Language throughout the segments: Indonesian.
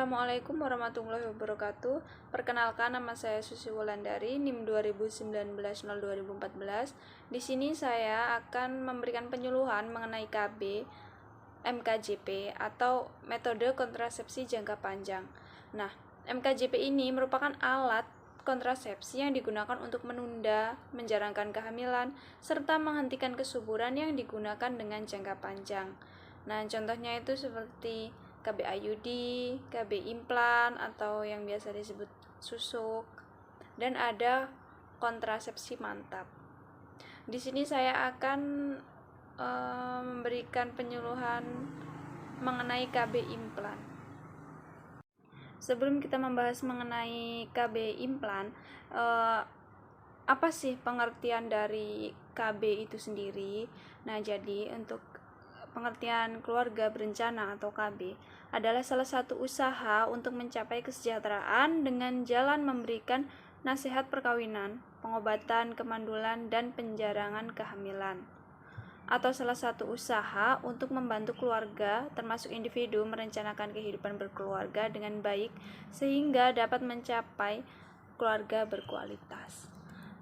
Assalamualaikum warahmatullahi wabarakatuh. Perkenalkan, nama saya Susi Wulandari, NIM 2019-02-2014. Di sini saya akan memberikan penyuluhan mengenai KB, MKJP atau metode kontrasepsi jangka panjang. Nah, MKJP ini merupakan alat kontrasepsi yang digunakan untuk menunda, menjarangkan kehamilan, serta menghentikan kesuburan yang digunakan dengan jangka panjang. Nah, contohnya itu seperti KB IUD, KB implan atau yang biasa disebut susuk, dan ada kontrasepsi mantap. Di sini saya akan memberikan penyuluhan mengenai KB implan. Sebelum kita membahas mengenai KB implan, apa sih pengertian dari KB itu sendiri? Nah, jadi untuk pengertian keluarga berencana atau KB adalah salah satu usaha untuk mencapai kesejahteraan dengan jalan memberikan nasihat perkawinan, pengobatan kemandulan, dan penjarangan kehamilan. Atau salah satu usaha untuk membantu keluarga, termasuk individu, merencanakan kehidupan berkeluarga dengan baik sehingga dapat mencapai keluarga berkualitas.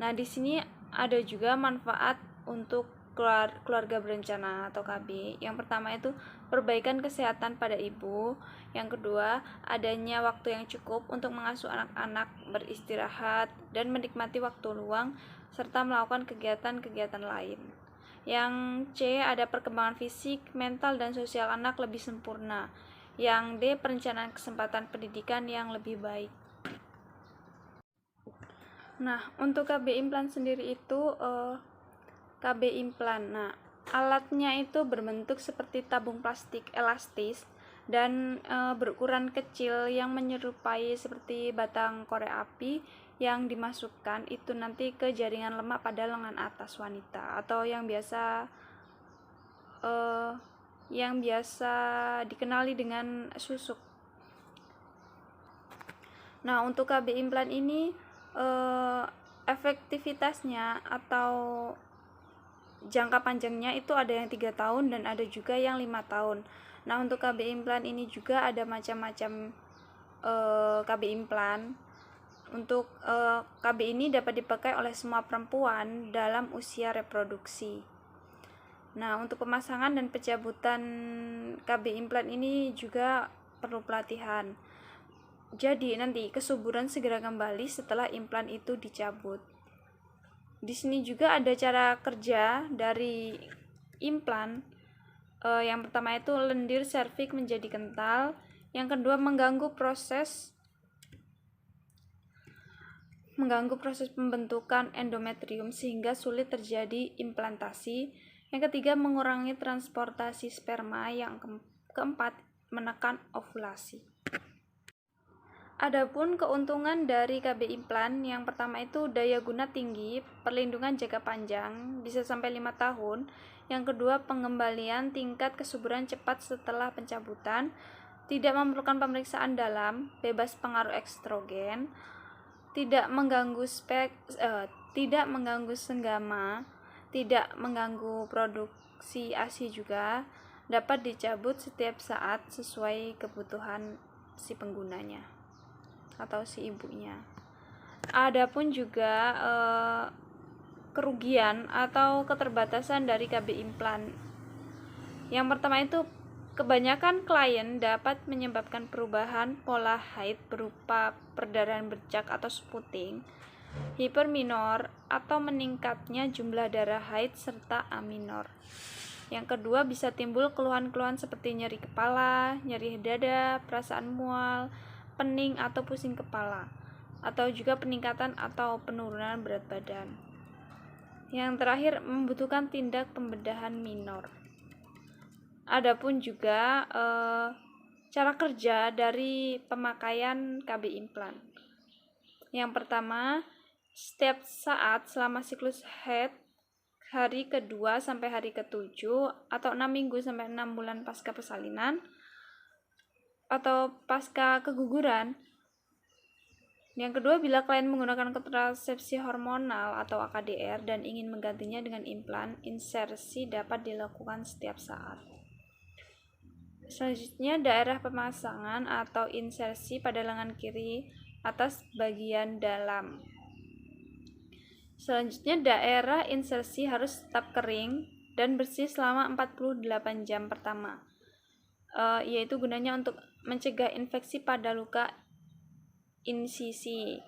Nah, di sini ada juga manfaat untuk keluarga berencana atau KB. Yang pertama itu perbaikan kesehatan pada ibu. Yang kedua, adanya waktu yang cukup untuk mengasuh anak-anak, beristirahat, dan menikmati waktu luang, serta melakukan kegiatan-kegiatan lain. Yang C, ada perkembangan fisik, mental, dan sosial anak lebih sempurna. Yang D, perencanaan kesempatan pendidikan yang lebih baik. Nah, untuk KB implan sendiri itu KB implan. Nah, alatnya itu berbentuk seperti tabung plastik elastis dan berukuran kecil yang menyerupai seperti batang korek api yang dimasukkan itu nanti ke jaringan lemak pada lengan atas wanita atau yang biasa dikenali dengan susuk. Nah, untuk KB implan ini efektivitasnya atau jangka panjangnya itu ada yang 3 tahun dan ada juga yang 5 tahun. Nah, untuk KB implan ini juga ada macam-macam KB implan. Untuk KB ini dapat dipakai oleh semua perempuan dalam usia reproduksi. Nah, untuk pemasangan dan pencabutan KB implan ini juga perlu pelatihan. Jadi nanti kesuburan segera kembali setelah implan itu dicabut. Di sini juga ada cara kerja dari implan. Yang pertama itu lendir serviks menjadi kental. Yang kedua mengganggu proses pembentukan endometrium sehingga sulit terjadi implantasi. Yang ketiga mengurangi transportasi sperma. Yang keempat menekan ovulasi. Adapun keuntungan dari KB implan, yang pertama itu daya guna tinggi, perlindungan jangka panjang, bisa sampai 5 tahun. Yang kedua, pengembalian tingkat kesuburan cepat setelah pencabutan, tidak memerlukan pemeriksaan dalam, bebas pengaruh estrogen, tidak mengganggu senggama, tidak mengganggu produksi ASI juga, dapat dicabut setiap saat sesuai kebutuhan si penggunanya atau si ibunya. Adapun juga kerugian atau keterbatasan dari KB implan. Yang pertama itu kebanyakan klien dapat menyebabkan perubahan pola haid berupa perdarahan bercak atau spotting, hiperminor atau meningkatnya jumlah darah haid serta aminor. Yang kedua bisa timbul keluhan-keluhan seperti nyeri kepala, nyeri dada, perasaan mual, pening atau pusing kepala, atau juga peningkatan atau penurunan berat badan. Yang terakhir membutuhkan tindak pembedahan minor. Adapun juga cara kerja dari pemakaian KB implan. Yang pertama, setiap saat selama siklus haid hari kedua sampai hari ke-7 atau 6 minggu sampai 6 bulan pasca persalinan atau pasca keguguran. Yang kedua, bila klien menggunakan kontrasepsi hormonal atau AKDR dan ingin menggantinya dengan implan, insersi dapat dilakukan setiap saat. Selanjutnya, daerah pemasangan atau insersi pada lengan kiri atas bagian dalam. Selanjutnya, daerah insersi harus tetap kering dan bersih selama 48 jam pertama, yaitu gunanya untuk mencegah infeksi pada luka insisi.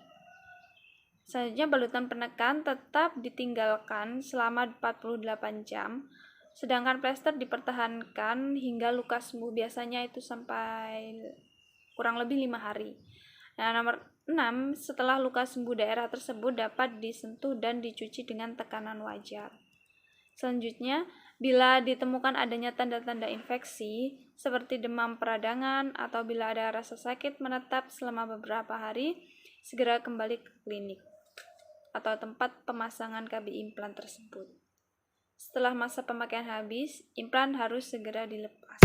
Selanjutnya, balutan penekan tetap ditinggalkan selama 48 jam, sedangkan plester dipertahankan hingga luka sembuh, biasanya itu sampai kurang lebih 5 hari. Nah, nomor 6, setelah luka sembuh, daerah tersebut dapat disentuh dan dicuci dengan tekanan wajar. Selanjutnya, bila ditemukan adanya tanda-tanda infeksi seperti demam peradangan atau bila ada rasa sakit menetap selama beberapa hari, segera kembali ke klinik atau tempat pemasangan KB implan tersebut. Setelah masa pemakaian habis, implan harus segera dilepas.